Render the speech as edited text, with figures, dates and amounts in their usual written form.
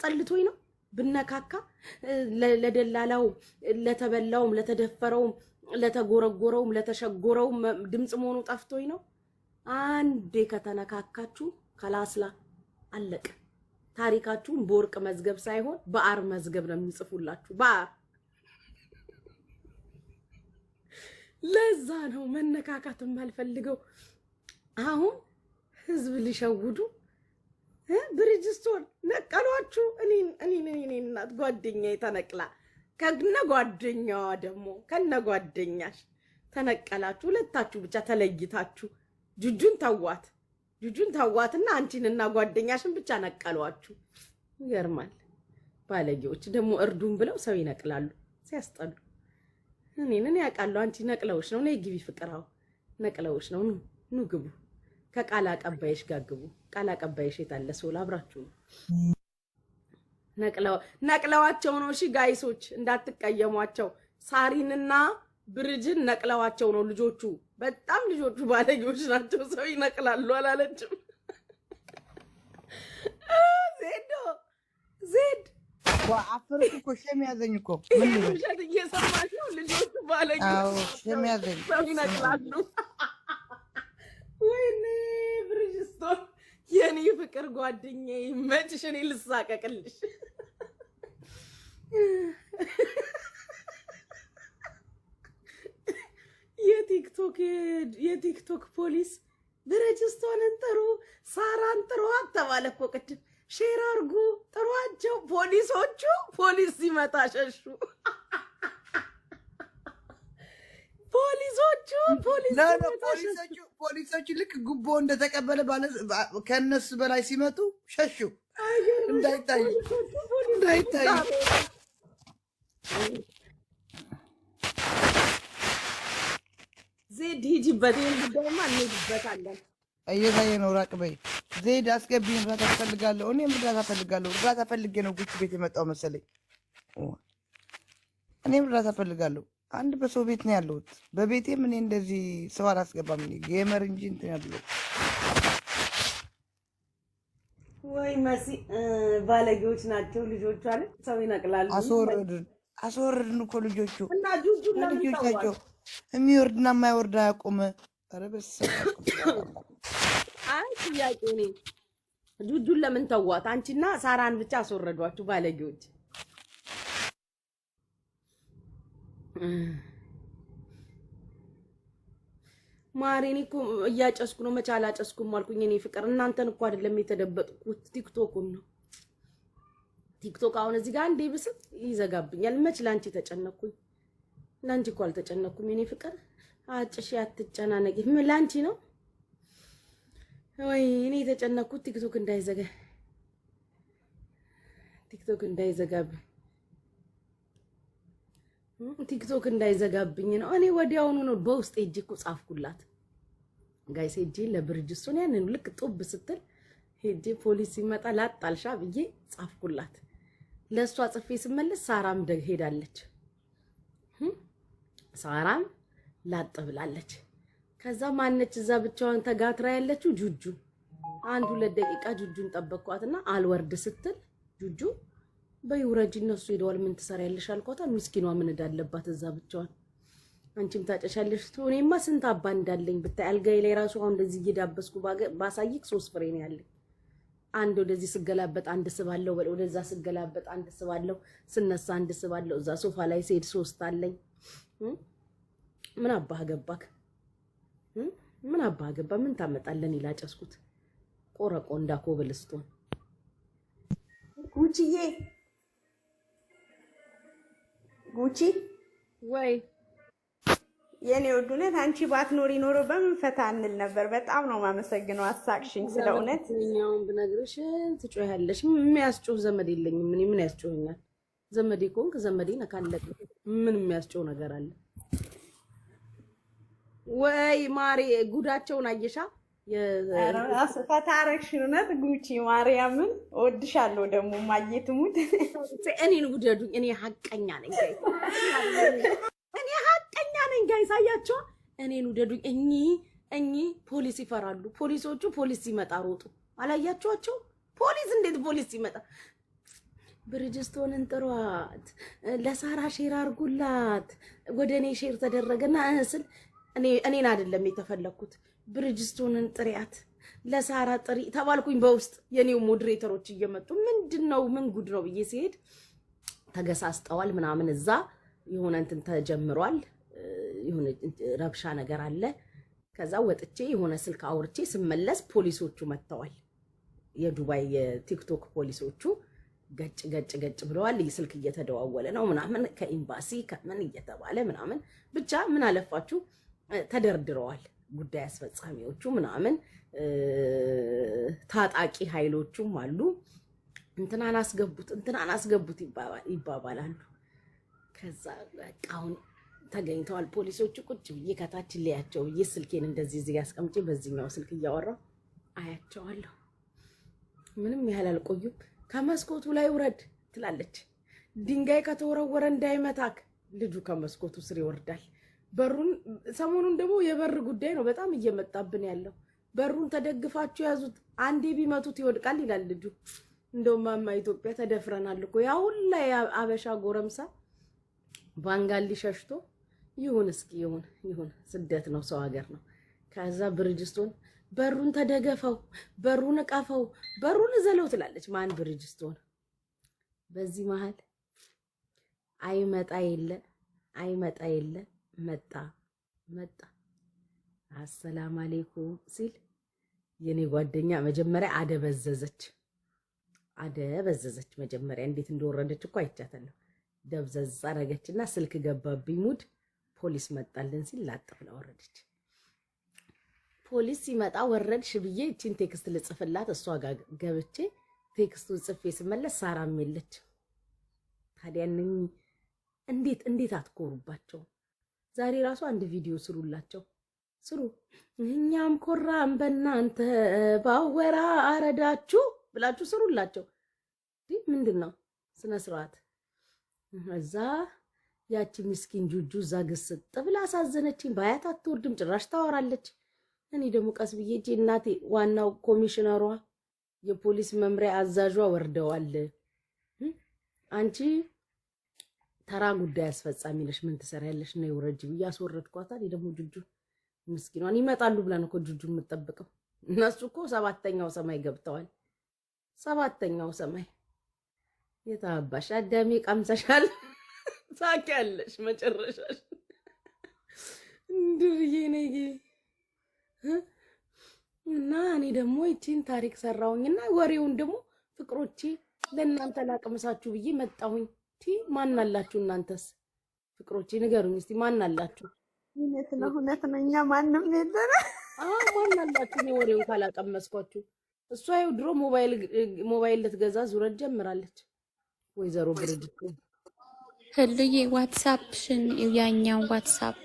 ጸልቶኝ ነው ብነካካ ለደላላው ለተበላውም ለተደፈረውም ለተጎረጎረውም ለተሸጎረውም ድምጽ መሆኑ ጠፍቶኝ ነው አንዴ ከተነካካችሁ ከላስላ አለቀ ታሪካችሁን በወርቅ መዝገብ ሳይሆን በአር መዝገብ ነው የሚጽፉላችሁ በአር ለዛ ነው መነካካትም አልፈልገው አሁን ህዝብ ሊሸውዱ ብሪጅስቶን ነቀሏችሁ እኔ እናት ጓደኛዬ ተነቅላ ከነ ጓደኛዋ ደግሞ ከነ ጓደኛሽ ተነቀላችሁ ሁለታችሁ ብቻ ተለይታችሁ ጁጁን ተዋትና አንቺንና ጓደኛሽን ብቻ ነቀሏችሁ ይገርማል ባለጌዎች ደግሞ እርዱን ብለው ሰው ይነቅላሉ ሲያስጠሉ እኔን ያቃሉ አንቺ ነቅለውሽ ነው ነይ ግቢ ፍቅራው ነቅለውሽ ነው ኑ ግቡ ከቃላ ቀባይሽ ጋግቡ ቃላ ቀባይሽ የታለ ሶል አብራችሁ ነቅለዋቸው ነው እሺ ጋይሶች እንዳትቀየሟቸው ሳሪንና ብርጅን ነቅለዋቸው ነው ልጆቹ በጣም ልጆቹ ባለጌዎች ናቸው ሰው ይነቅላሉ አላለችም ዜድ አፍር እኮ ሸም ያዘኝ እኮ ምን ነው እየሰማሽ ነው ልጆቹ ባለጌዎች አዎ ሸም ያዘኝ ሰው ይነቅላሉ ወይኔ ብሪጅስቶን የኔ ፍቅር ጓደኛዬ መችሽ እኔ ልሳቀቅልሽ የቲክቶክ ፖሊስ ብሪጅስቶንን ጥሩ ሳራን ጥሩ ተባለ እኮ ቅድም ሼር አድርጉ ጥሯቸው ፖሊሶቹ ፖሊስ ሲመጣ ሸሹ ፖሊሶቹ ልክ ጉቦ እንደተቀበለ ባለ ከነሱ በላይ ሲመጡ ሸሹ እንዳይታይ ዜድ ሂጂበት ይሄን ጉዳይማ እንሄድበታለን እየታየ ነው ራቅ በይ ዜድ አስገቢኝ እርዳታ እፈልጋለሁ እኔም እርዳታ ፈልጌ ነው ጉቺ ቤት የመጣው መሰለኝ እኔም እርዳታ እፈልጋለሁ አንድ በሰው ቤት ነው ያለሁት በቤቴ ምን እንደዚህ ሰው አላስገባም እኔ ጌመር እንጂ እንትን ያለው ወይ መሲ ባለጌዎች ናቸው ልጆቹ አይደል ሰው ይነቅላሉ አስወረድን እኮ ልጆቹ እና ጁጁ ልጆቻቸው የሚወርድና የማይወርድ አያውቁም ኧረ በስመ አይ ጥያቄ ነኝ ጁጁን ለምን ተዋት አንቺና ሳራን ብቻ አስወረዷችሁ ባለጌዎች ማሪኒ እኮ እያጨስኩ ነው መቻል አጨስኩም አልኩኝ እኔ ፍቅር እናንተን እኮ አይደለም የተደበጥኩት ቲክቶክን ነው ቲክቶክ አሁን እዚህ ጋር እንዴ ብስ ይዘጋብኛል መች ላንቺ ተጨነኩኝ ላንቺ እኮ አልተጨነኩም እኔ ፍቅር አጭሽ ያትጨናነቂ ምን ላንቺ ነው ወይ እኔ የተጨነኩት ቲክቶክ እንዳይዘጋብኝ ነው እኔ ወዲያውኑ ነው በውስጥ እጅ እኮ ጻፍኩላት ጋይስ እጄ ለብርጅስቶን ያንን ልክ ጦብ ስትል ሄጄ ፖሊስ ሲመጣ ላጣልሻ ብዬ ጻፍኩላት ለሷ ጽፌ ስመለስ ሳራም ሄዳለች ሳራም ላጥ ብላለች ከዛ ማነች እዛ ብቻዋን ተጋትራ ያለችው ጁጁ አንድ 2 ደቂቃ ጁጁን ጠበቅኳትና አልወርድ ስትል ጁጁ በይውረጅ እነሱ ሄደዋል ምን ትሰሪያለሽ አልኳታ ምስኪኗ ምን እንዳለባት እዛ ብቻዋን አንቺም ታጨሻለሽ እኔማ ስንት አባ እንዳለኝ ብታይ አልጋዬ ላይ ራሱ አሁን እንደዚህ እየዳበስኩ ባሳይክ 3 ፍሬ ነው ያለኝ አንድ ወደዚህ ስገላበጥ አንድ ስባለው ወደዛ ስገላበጥ አንድ ስባለው ስነሳ አንድ ስባለው እዛ ሶፋ ላይ ሲሄድ 3 አለኝ ምን አባህ ገባክ ምን አባህ ገባ ምን ታመጣለን ይላጨስኩት ቆረቆ እንዳኮብልስቶን ጉቺ ወይ የኔ ወዱነት አንቺ ባትኖሪ ኖሮ በምን ፈታ እንል ነበር በጣም ነው ማመሰግነው አሳቅሽኝ ስለእውነት እኛውን ብነግርሽ ትጮያለሽ የሚያስጮህ ዘመድ የለኝም ምን ያስጮህኛል ዘመዴ ኮንክ ዘመዴ ነካለቅ ምን የሚያስጮህ ነገር አለ ወይ ማሪ ጉዳቸውን አየሻ ፈታረክሽነት ጉቺ ማርያምን ወድሻለሁ ደግሞ ማየትሙት እኔን ውደዱኝ እኔ ሐቀኛ ነኝ ጋይስ አያቸው እኔን ውደዱኝ እኚ ፖሊስ ይፈራሉ ፖሊሶቹ ፖሊስ ሲመጣ ሮጡ አላያቸዋቸው ፖሊስ እንዴት ፖሊስ ሲመጣ ብርጅስቶንን ጥሯት፣ ለሳራ ሼር አርጉላት። ወደኔ ሼር ተደረገና ስል እኔን አይደለም የተፈለኩት። ብርጅስቶንን ጥሪያት፣ ለሳራ ጥሪ ተባልኩኝ በውስጥ የኔው ሞዴሬተሮች እየመጡ ምንድነው ምን ጉድ ነው ብዬ ሲሄድ ተገሳስጠዋል ምናምን እዛ የሆነ እንትን ተጀምሯል። የሆነ ረብሻ ነገር አለ። ከዛ ወጥቼ የሆነ ስልክ አውርቼ ስመለስ ፖሊሶቹ መጥተዋል። የዱባይ የቲክቶክ ፖሊሶቹ ገጭ ብለዋል። ስልክ እየተደዋወለ ነው ምናምን ከኤምባሲ ከምን እየተባለ ምናምን ብቻ ምን አለፋችሁ ተደርድረዋል። ጉዳይ አስፈጻሚዎቹ ምናምን ታጣቂ ኃይሎቹም አሉ። እንትናን አስገቡት ይባባላሉ። ከዛ በቃ አሁን ተገኝተዋል ፖሊሶቹ። ቁጭ ብዬ ከታች ሊያቸው ብዬ ስልኬን እንደዚህ እዚህ አስቀምጬ በዚህኛው ስልክ እያወራሁ አያቸዋለሁ። ምንም ያህል አልቆዩም። ከመስኮቱ ላይ ውረድ ትላለች። ድንጋይ ከተወረወረ እንዳይመታክ ልጁ ከመስኮቱ ስር ይወርዳል። በሩን ሰሞኑን ደግሞ የበር ጉዳይ ነው በጣም እየመጣብን ያለው። በሩን ተደግፋችሁ ያዙት፣ አንዴ ቢመቱት ይወድቃል ይላል ልጁ። እንደውም ማማ ኢትዮጵያ ተደፍረናል እኮ ያ ሁላ አበሻ ጎረምሳ ባንጋሊ ሸሽቶ ይሁን እስኪ ይሁን ስደት ነው ሰው ሀገር ነው። ከዛ ብርጅስቶን በሩን ተደገፈው፣ በሩን እቀፈው፣ በሩን ዘለው ትላለች። ማን ብርጅስቶን? በዚህ መሃል አይመጣ የለ መጣ አሰላም አለይኩም ሲል የኔ ጓደኛ መጀመሪያ አደበዘዘች። መጀመሪያ እንዴት እንደወረደች እኮ አይቻታለሁ። ደብዘዝ አረገችና ስልክ ገባብኝ ሙድ። ፖሊስ መጣልን ሲል ላጥፍላ ወረደች። ፖሊስ ሲመጣ ወረድሽ ብዬ እቺን ቴክስት ልጽፍላት እሷ ጋር ገብቼ ቴክስቱን ጽፌ ስመለስ ሳራም የለች። ታዲያ እንዴት አትኮሩባቸው? ዛሬ ራሱ አንድ ቪዲዮ ስሩላቸው። እኛም ኮራን በእናንተ ባወራ አረዳችሁ ብላችሁ ስሩላቸው። ምንድነው ስነ ስርዓት? እዛ ያቺ ምስኪን ጁጁ እዛ ግስጥ ብላ አሳዘነችኝ። ባያት አትወርድም ጭራሽ ታወራለች። እኔ ደግሞ ቀስ ብዬ እጄ እናቴ ዋናው ኮሚሽነሯ የፖሊስ መምሪያ አዛዧ ወርደዋል። አንቺ ተራ ጉዳይ አስፈጻሚ ነሽ ምን ትሰሪያለሽ? ነው ወረጅ ብዬ አስወረድኳት። እኔ ደግሞ ጁጁ ምስኪኗን ይመጣሉ ብለን እኮ ጁጁ የምትጠብቀው እነሱ እኮ 7ኛው ሰማይ ገብተዋል። 7ኛው ሰማይ የታባሽ አዳሚ ቀምሰሻል ታውቂያለሽ መጨረሻሽ እንድርዬ ነኝ። እና እኔ ደግሞ እቺን ታሪክ ሰራውኝና ወሬውን ደግሞ ፍቅሮቼ ለእናንተ ላቅምሳችሁ ብዬ መጣሁኝ። ማን አላችሁ እናንተስ ፍቅሮቼ ንገሩኝ እስቲ ማን አላችሁ? እውነት ነው እኛ ማንም የለን። ማን አላችሁ? እኔ ወሬውን ካላቀመስኳችሁ። እሷ ይኸው ድሮ ሞባይል ልትገዛ ዙረት ጀምራለች። ወይዘሮ ብርጅት ህልዬ ዋትስአፕሽን ያኛው ዋትስአፕ